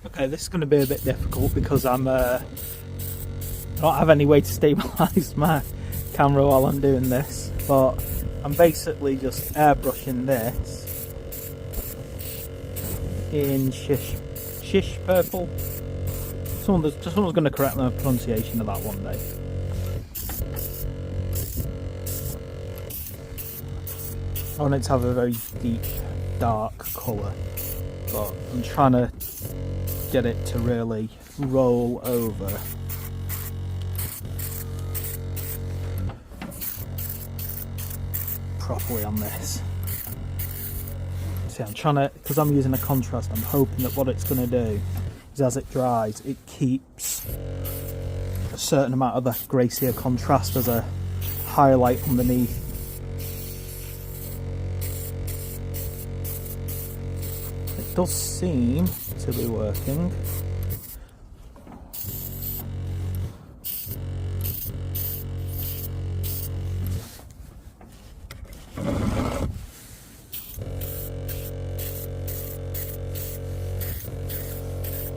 Okay, this is going to be a bit difficult because I don't have any way to stabilise my camera while I'm doing this, but I'm basically just airbrushing this in shish purple. Someone's going to correct my pronunciation of that one day. I want it to have a very deep, dark colour, but I'm trying to get it to really roll over. Properly on this. See, I'm trying to, because I'm using a contrast, I'm hoping that what it's going to do is as it dries, it keeps a certain amount of the gracier contrast as a highlight underneath. It does seem to be working.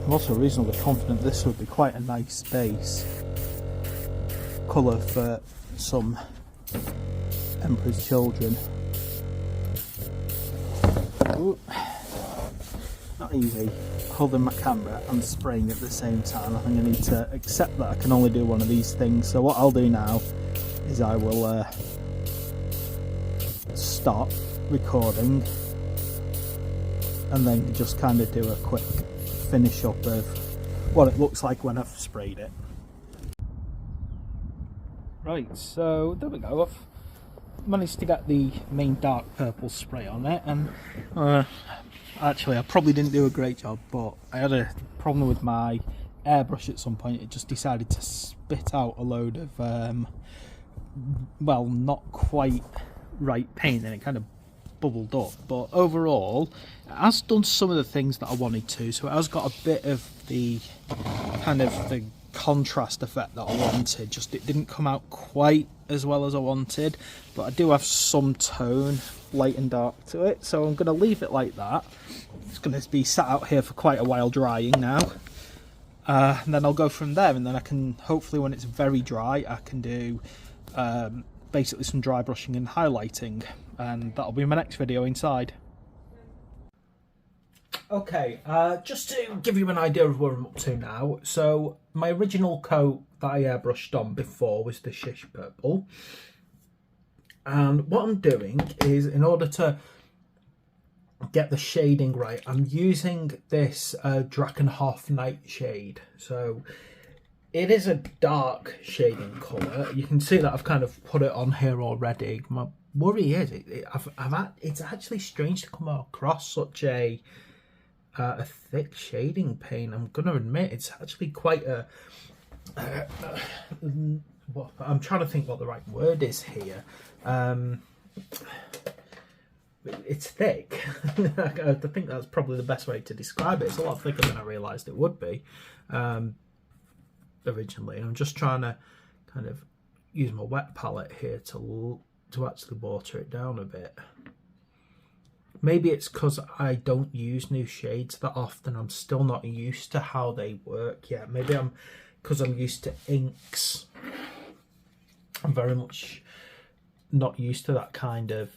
I'm also reasonably confident this would be quite a nice base colour for some Emperor's Children. Ooh. Not easy holding my camera and spraying at the same time. I think I need to accept that I can only do one of these things. So what I'll do now is I will stop recording and then just kind of do a quick finish up of what it looks like when I've sprayed it. Right, so there we go. I've managed to get the main dark purple spray on it, and actually I probably didn't do a great job, but I had a problem with my airbrush at some point. It just decided to spit out a load of well, not quite right paint, and it kind of bubbled up, but overall it has done some of the things that I wanted to. So it has got a bit of the kind of the contrast effect that I wanted, just it didn't come out quite as well as I wanted, but I do have some tone, light and dark to it, so I'm going to leave it like that. It's going to be sat out here for quite a while drying now, and then I'll go from there, and then I can hopefully, when it's very dry, I can do basically some dry brushing and highlighting, and that'll be my next video inside. Okay, just to give you an idea of where I'm up to now, so my original coat that I airbrushed on before was the shish purple, and what I'm doing is, in order to get the shading right, I'm using this Drakenhof Nightshade. So it is a dark shading colour. You can see that I've kind of put it on here already. My worry is it's actually strange to come across such a thick shading paint. I'm going to admit it's actually quite a I'm trying to think what the right word is here. It's thick. I think that's probably the best way to describe it. It's a lot thicker than I realised it would be originally. I'm just trying to kind of use my wet palette here to actually water it down a bit. Maybe it's because I don't use new shades that often. I'm still not used to how they work yet. Maybe because I'm used to inks. I'm very much not used to that kind of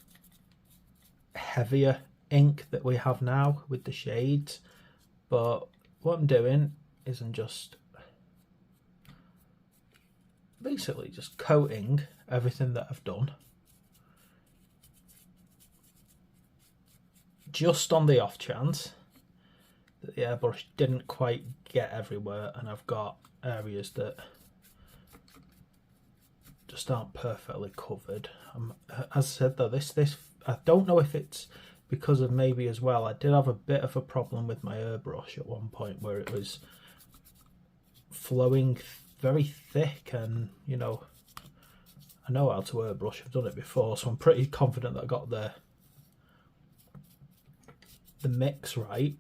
heavier ink that we have now with the shades. But what I'm doing is I'm just basically just coating everything that I've done, just on the off chance that the airbrush didn't quite get everywhere and I've got areas that just aren't perfectly covered. As I said though, this I don't know if it's because of, maybe as well, I did have a bit of a problem with my airbrush at one point where it was flowing very thick, and you know, I know how to airbrush, I've done it before, so I'm pretty confident that I got the mix right.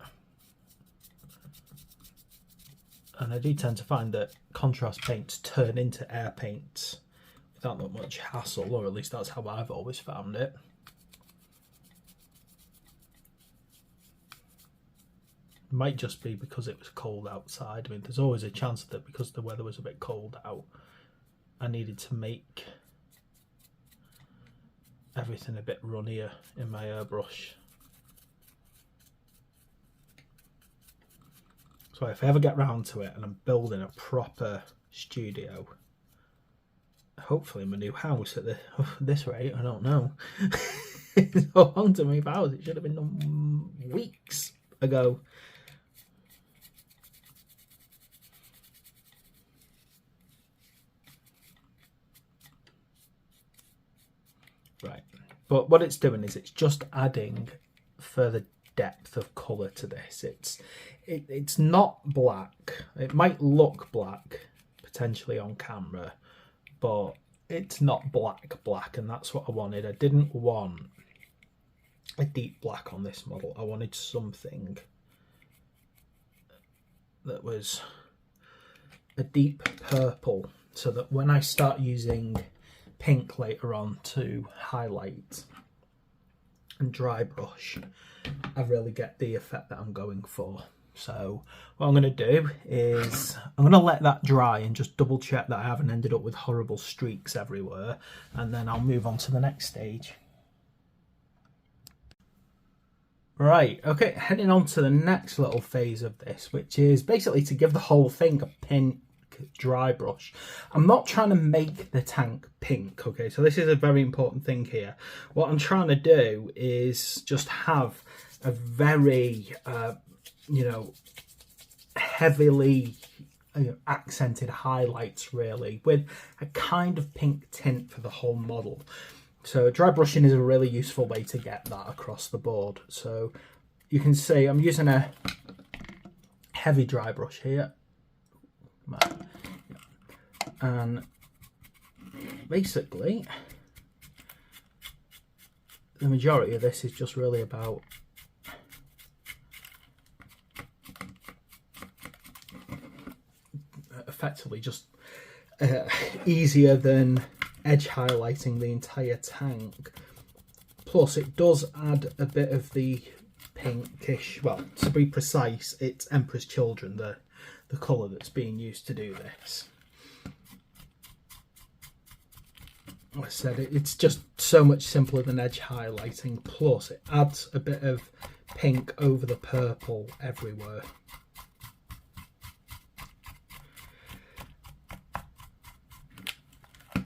And I do tend to find that contrast paints turn into air paints without that much hassle, or at least that's how I've always found it. might just be because it was cold outside. I mean, there's always a chance that because the weather was a bit cold out, I needed to make everything a bit runnier in my airbrush. So if I ever get round to it and I'm building a proper studio, hopefully my new house at this rate, I don't know. It's so long to move out. It should have been done weeks ago. Right, but what it's doing is it's just adding further depth of colour to this. It's not black. It might look black potentially on camera, but it's not black, and that's what I wanted. I didn't want a deep black on this model. I wanted something that was a deep purple, so that when I start using pink later on to highlight and dry brush, I really get the effect that I'm going for. So what I'm going to do is I'm going to let that dry and just double check that I haven't ended up with horrible streaks everywhere, and then I'll move on to the next stage. Right, okay, heading on to the next little phase of this, which is basically to give the whole thing a pink dry brush. I'm not trying to make the tank pink, okay, so this is a very important thing here. What I'm trying to do is just have a very heavily accented highlights, really, with a kind of pink tint for the whole model. So dry brushing is a really useful way to get that across the board. So you can see I'm using a heavy dry brush here, and basically the majority of this is just really about effectively just easier than edge highlighting the entire tank. Plus it does add a bit of the pinkish, well, to be precise, it's Emperor's Children, the colour that's being used to do this. Like I said, it's just so much simpler than edge highlighting, plus it adds a bit of pink over the purple everywhere.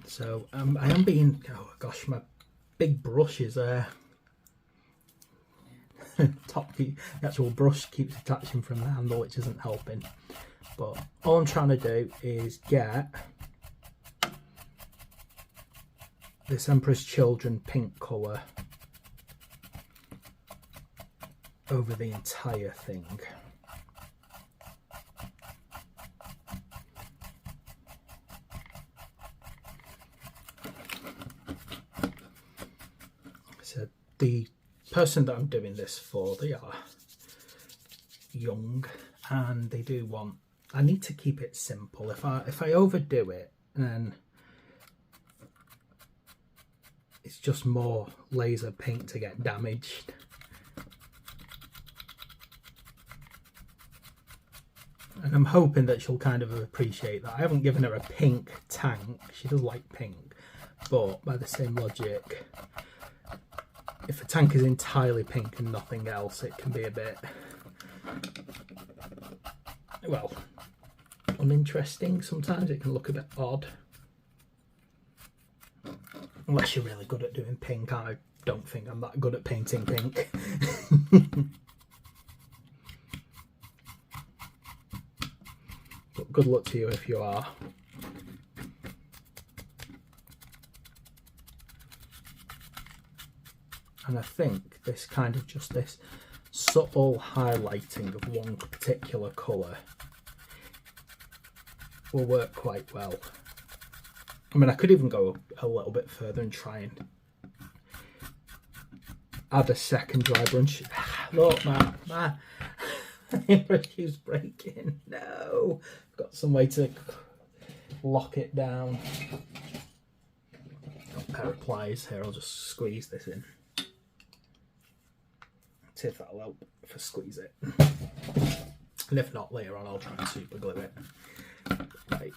So I am being, oh gosh, my big brush is the actual brush keeps detaching from the handle, which isn't helping. But all I'm trying to do is get this Emperor's Children pink colour over the entire thing. So the person that I'm doing this for, they are young and they do want, I need to keep it simple. If I overdo it, then it's just more laser paint to get damaged. And I'm hoping that she'll kind of appreciate that. I haven't given her a pink tank. She does like pink, but by the same logic, if a tank is entirely pink and nothing else, it can be a bit, well, uninteresting. Sometimes it can look a bit odd. Unless you're really good at doing pink. I don't think I'm that good at painting pink. But good luck to you if you are. And I think this kind of just this subtle highlighting of one particular colour will work quite well. I mean, I could even go a little bit further and try and add a second dry brush. Look, my brush is breaking. No, I've got some way to lock it down. Got a pair of pliers here. I'll just squeeze this in. See if that'll help if I squeeze it. And if not, later on I'll try and super glue it. Right.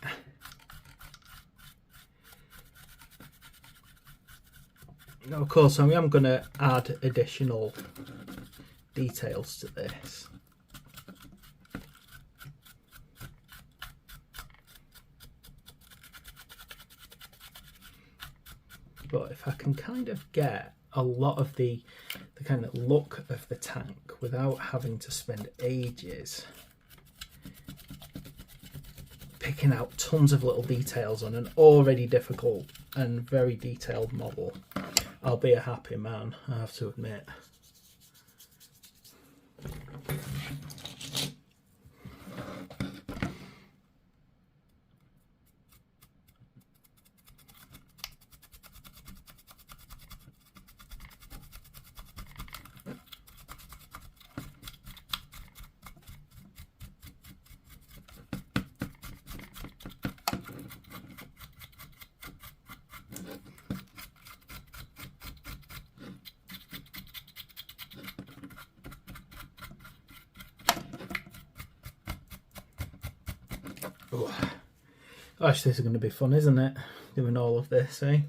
Now, of course, I am going to add additional details to this. But if I can kind of get a lot of the kind of look of the tank without having to spend ages picking out tons of little details on an already difficult and very detailed model, I'll be a happy man, I have to admit. Oh, gosh, this is going to be fun, isn't it? Doing all of this, eh?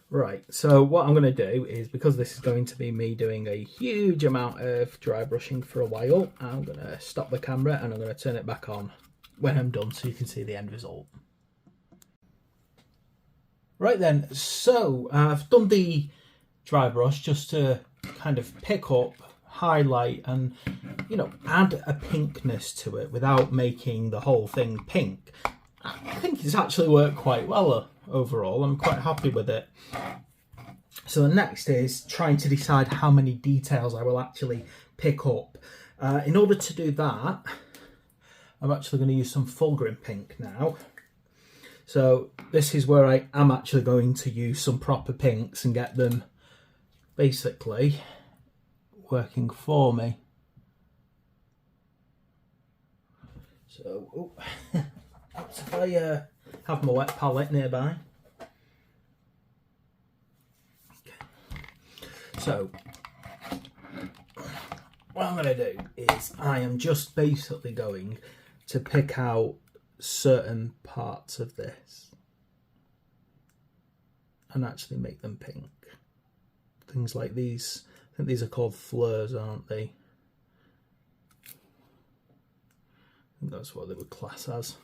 Right, so what I'm going to do is, because this is going to be me doing a huge amount of dry brushing for a while, I'm going to stop the camera and I'm going to turn it back on when I'm done so you can see the end result. Right then, so I've done the dry brush just to kind of pick up, highlight and, you know, add a pinkness to it without making the whole thing pink. I think it's actually worked quite well overall. I'm quite happy with it. So the next is trying to decide how many details I will actually pick up. In order to do that, I'm actually going to use some Fulgrim pink now. So this is where I am actually going to use some proper pinks and get them basically working for me. So, if I have my wet palette nearby. Okay. So, what I'm going to do is I am just basically going to pick out certain parts of this and actually make them pink. Things like these. I think these are called fleurs, aren't they? I think that's what they would class as.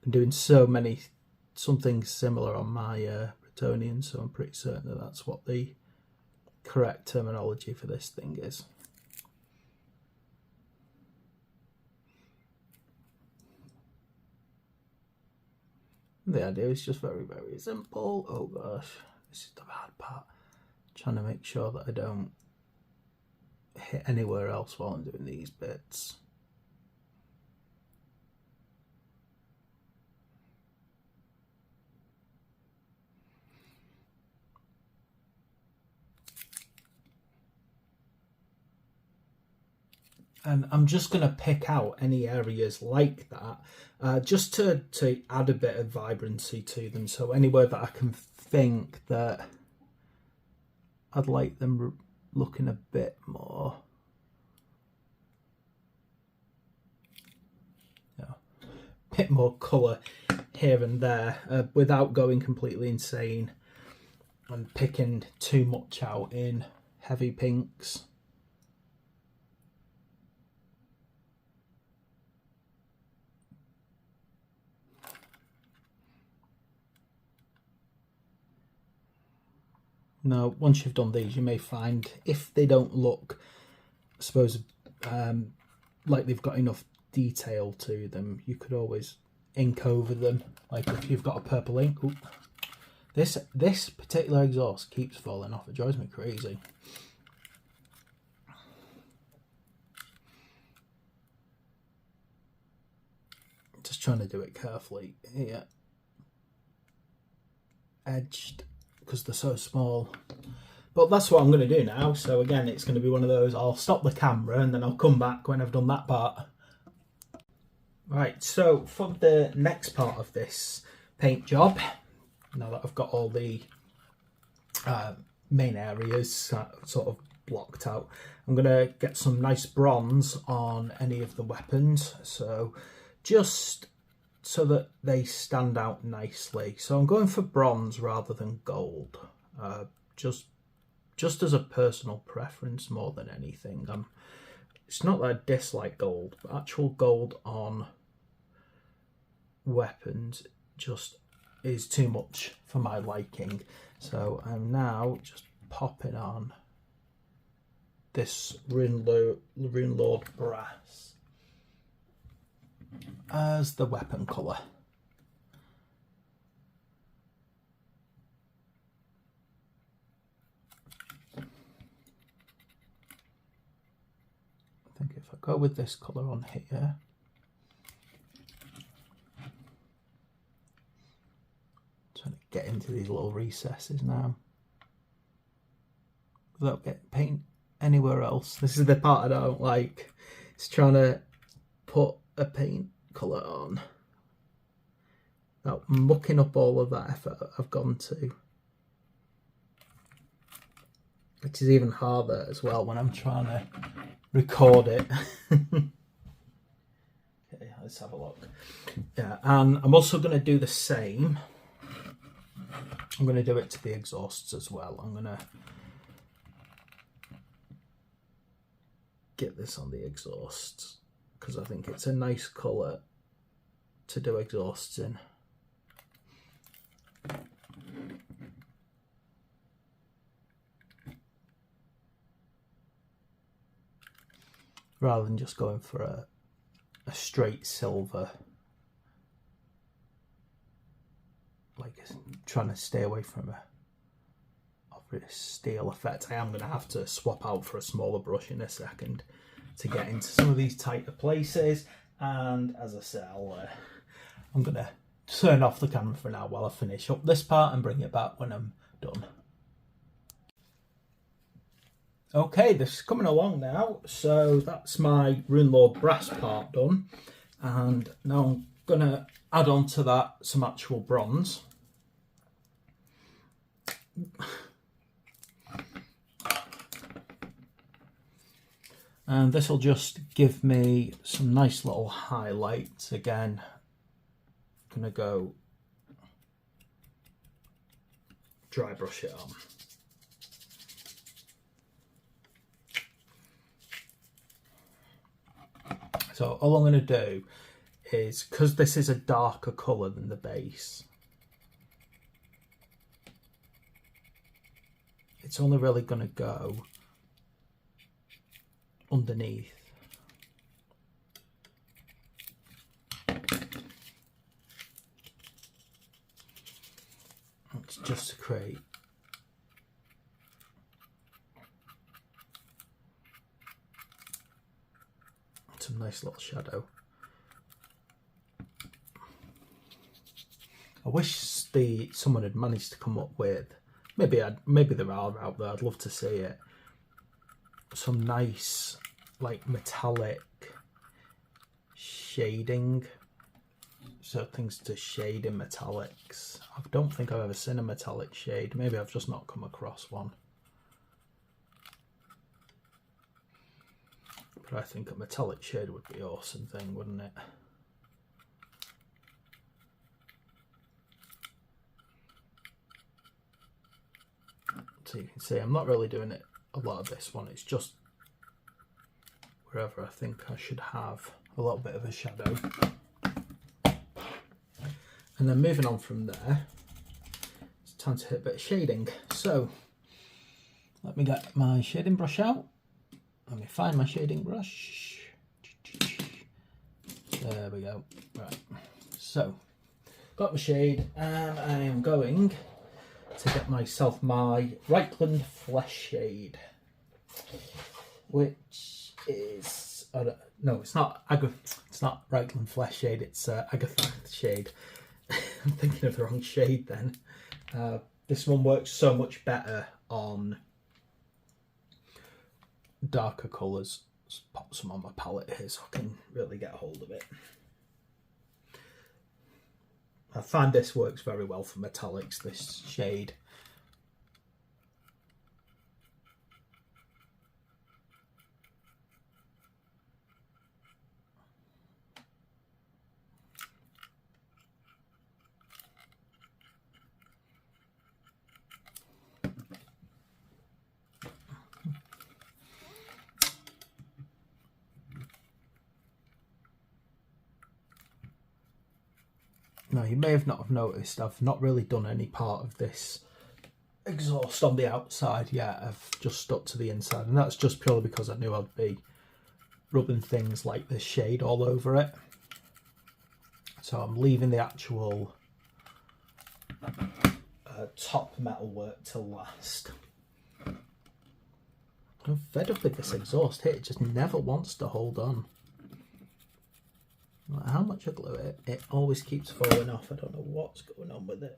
Been doing something similar on my Bretonian, so I'm pretty certain that that's what the correct terminology for this thing is. The idea is just very, very simple. Oh gosh. This is the bad part. Trying to make sure that I don't hit anywhere else while I'm doing these bits. And I'm just going to pick out any areas like that, just to add a bit of vibrancy to them. So anywhere that I can think that I'd like them looking a bit more, bit more colour here and there, without going completely insane and picking too much out in heavy pinks. Now, once you've done these, you may find if they don't look, I suppose, like they've got enough detail to them, you could always ink over them. Like if you've got a purple ink. Ooh, this particular exhaust keeps falling off. It drives me crazy. Just trying to do it carefully here. Edged, because they're so small. But that's what I'm going to do now. So again, it's going to be one of those, I'll stop the camera and then I'll come back when I've done that part. Right, so for the next part of this paint job, now that I've got all the main areas sort of blocked out. I'm going to get some nice bronze on any of the weapons, so just so that they stand out nicely. So I'm going for bronze rather than gold, just as a personal preference more than anything. It's not that I dislike gold, but actual gold on weapons just is too much for my liking. So I'm now just popping on this Rune Lord brass as the weapon colour. I think if I go with this colour on here, trying to get into these little recesses now without getting paint anywhere else. This is the part I don't like. It's trying to put a paint colour on without mucking up all of that effort I've gone to, which is even harder as well when I'm trying to record it. Okay, let's have a look. Yeah, and I'm also going to do the same. I'm going to do it to the exhausts as well. I'm going to get this on the exhausts because I think it's a nice colour to do exhausts in. Rather than just going for a straight silver, like trying to stay away from a steel effect. I am going to have to swap out for a smaller brush in a second to get into some of these tighter places, and as I said, I'm going to turn off the camera for now while I finish up this part and bring it back when I'm done. Okay, this is coming along now, so that's my Rune Lord brass part done, and now I'm going to add on to that some actual bronze. And this will just give me some nice little highlights. Again, I'm going to go dry brush it on. So all I'm going to do is, because this is a darker colour than the base, it's only really going to go underneath. It's just to create some nice little shadow. I wish someone had managed to come up with, maybe there are out there, I'd love to see it, some nice like metallic shading, so things to shade in metallics. I don't think I've ever seen a metallic shade. Maybe I've just not come across one, but I think a metallic shade would be an awesome thing, wouldn't it? So you can see I'm not really doing it a lot of this one, it's just wherever I think I should have a little bit of a shadow. And then moving on from there, it's time to hit a bit of shading. So let me get my shading brush out. Let me find my shading brush. There we go. Right, so got my shade, and I am going to get myself my Reichland Flesh shade, which is no, it's not Reichland Flesh shade. It's Agatha shade. I'm thinking of the wrong shade then. This one works so much better on darker colours. Just pop some on my palette here so I can really get a hold of it. I find this works very well for metallics, this shade. Now you may have not have noticed I've not really done any part of this exhaust on the outside yet. I've just stuck to the inside, and that's just purely because I knew I'd be rubbing things like this shade all over it. So I'm leaving the actual top metal work till last. I'm fed up with this exhaust here, it just never wants to hold on. No matter how much I glue it, it always keeps falling off. I don't know what's going on with it.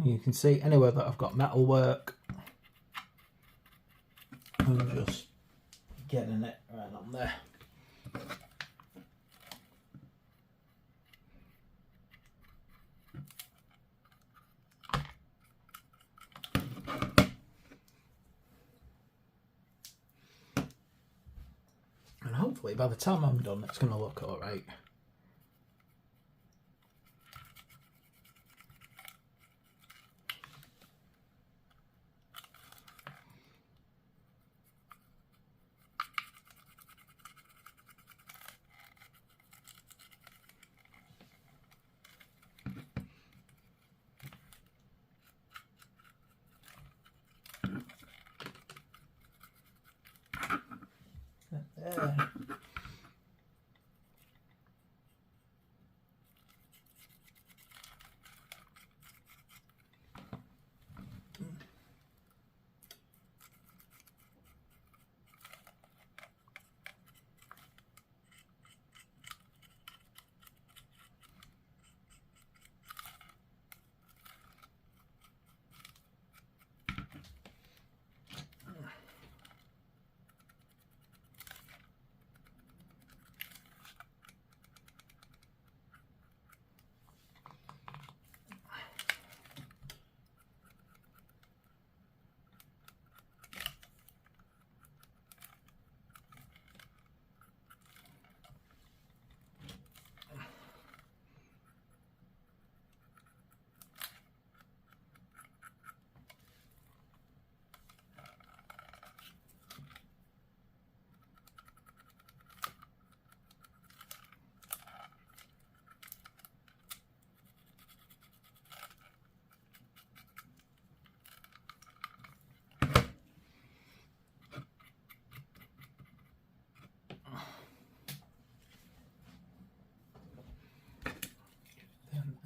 You can see anywhere that I've got metal work, I'm just getting it right on there. And hopefully by the time I'm done, it's going to look all right. There.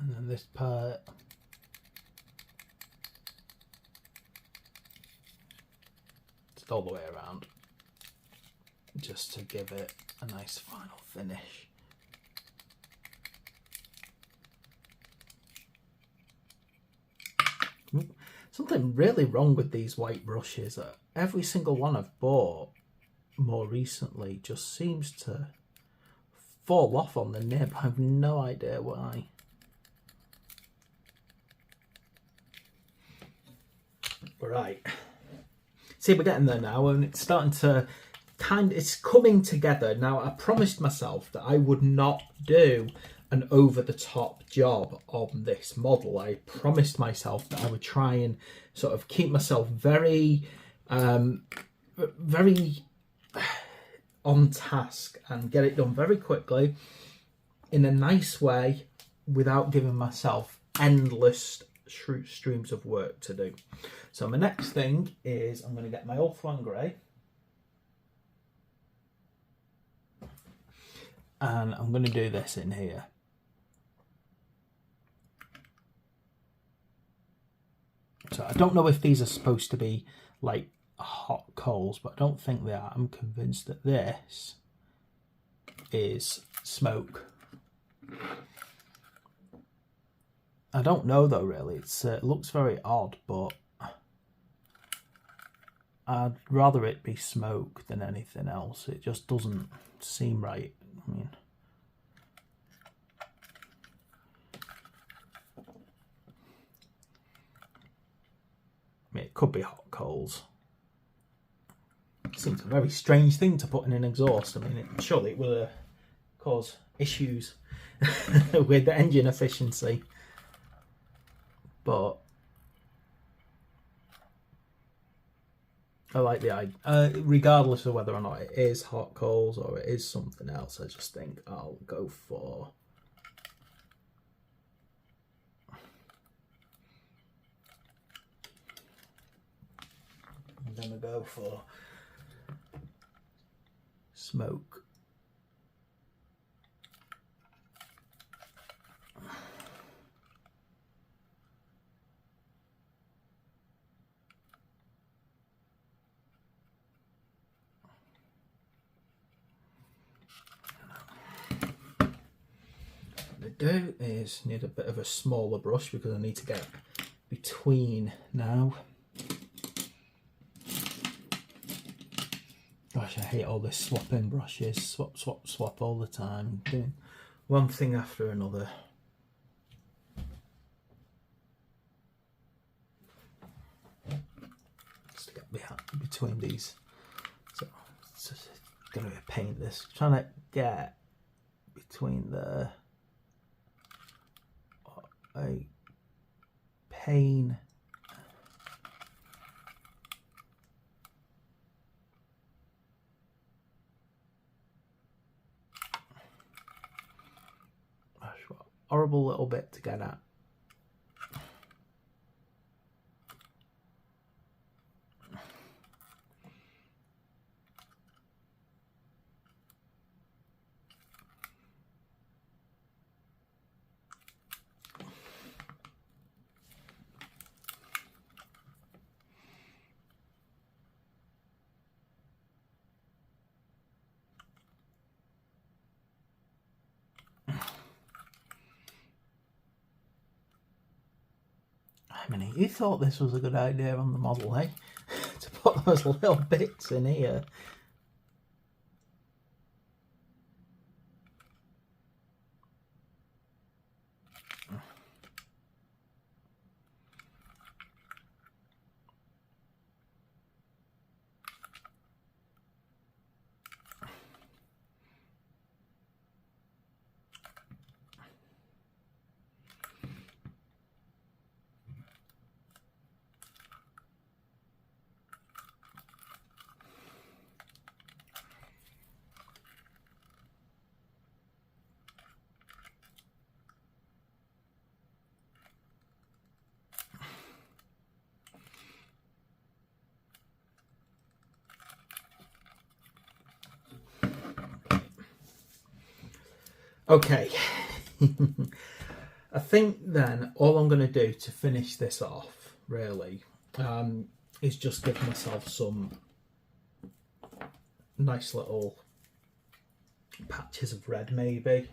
And then this part, just all the way around, just to give it a nice final finish. Something really wrong with these white brushes. Every single one I've bought more recently just seems to fall off on the nib. I have no idea why. Right, see, we're getting there now, and it's starting to it's coming together now. I promised myself that I would not do an over-the-top job on this model. I promised myself that I would try and sort of keep myself very very on task and get it done very quickly in a nice way without giving myself endless streams of work to do. So my next thing is I'm going to get my Ultron Grey, and I'm going to do this in here. So I don't know if these are supposed to be like hot coals, but I don't think they are. I'm convinced that this is smoke. I don't know though, really. It looks very odd, but I'd rather it be smoke than anything else. It just doesn't seem right. I mean, Could be hot coals. Seems a very strange thing to put in an exhaust. I mean, surely it will cause issues with the engine efficiency. But I like the idea. Regardless of whether or not it is hot coals or it is something else, I just think I'll go for... I'm going to go for smoke. What I do is need a bit of a smaller brush because I need to get between now. Gosh, I hate all this swapping brushes. Swap, swap, swap all the time. Doing one thing after another. Just to get behind, between these. So it's just going to be a pain this. Trying to get between the... a pain. Gosh, what a horrible little bit to get at. I mean, you thought this was a good idea on the Model A, to put those little bits in here. Okay, I think then all I'm going to do to finish this off, really, is just give myself some nice little patches of red, maybe.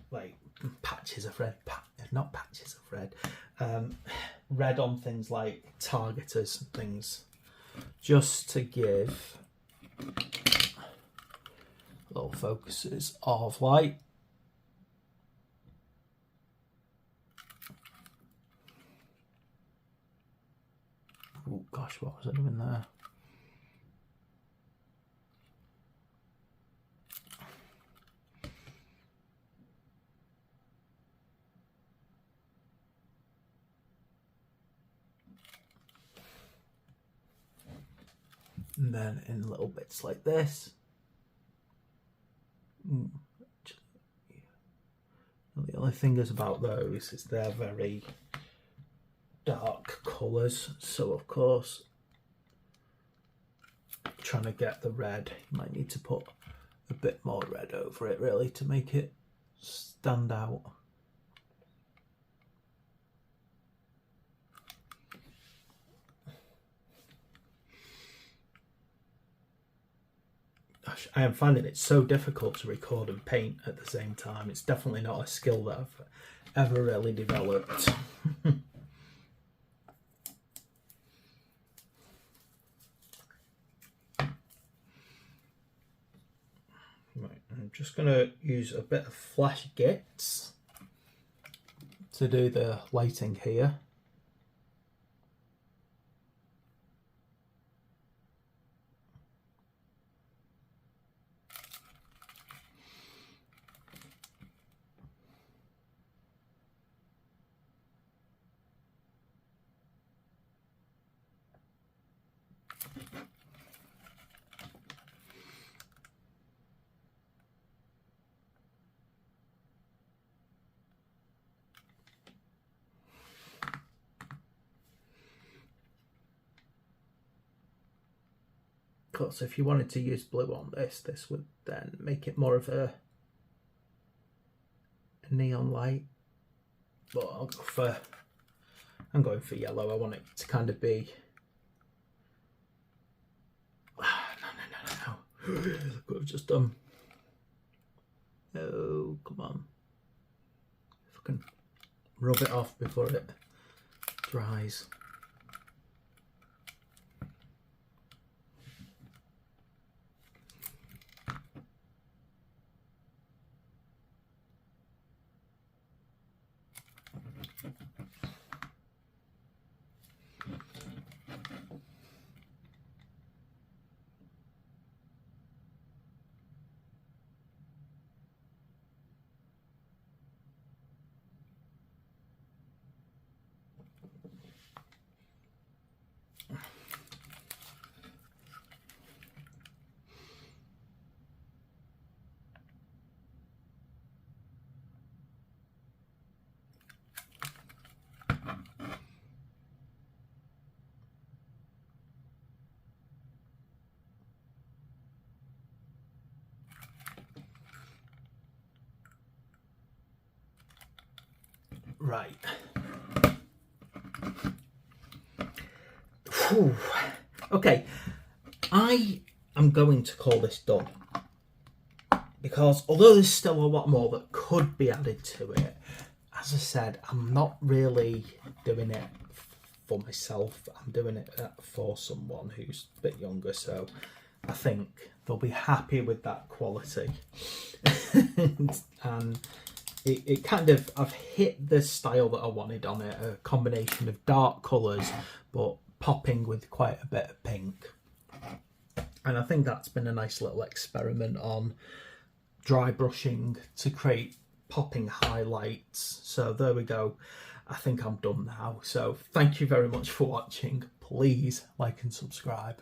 Like, patches of red, not patches of red. Red on things like targeters and things, just to give little focuses of light. Oh gosh, what was I doing there? And then in little bits like this. The only thing is about those is they're very dark colours, so of course trying to get the red, you might need to put a bit more red over it really to make it stand out. Gosh, I am finding it so difficult to record and paint at the same time. It's definitely not a skill that I've ever really developed. Right, I'm just going to use a bit of flash gits to do the lighting here. Because if you wanted to use blue on this, this would then make it more of a neon light. But I'm going for yellow. I want it to kind of be... No. Look what I've just done. Oh, come on. If I can rub it off before it dries. Right. Whew. Okay, I am going to call this done, because although there's still a lot more that could be added to it, as I said, I'm not really doing it for myself. I'm doing it for someone who's a bit younger, so I think they'll be happy with that quality. And it kind of, I've hit the style that I wanted on it, a combination of dark colours but popping with quite a bit of pink. And I think that's been a nice little experiment on dry brushing to create popping highlights. So there we go. I think I'm done now. So thank you very much for watching. Please like and subscribe.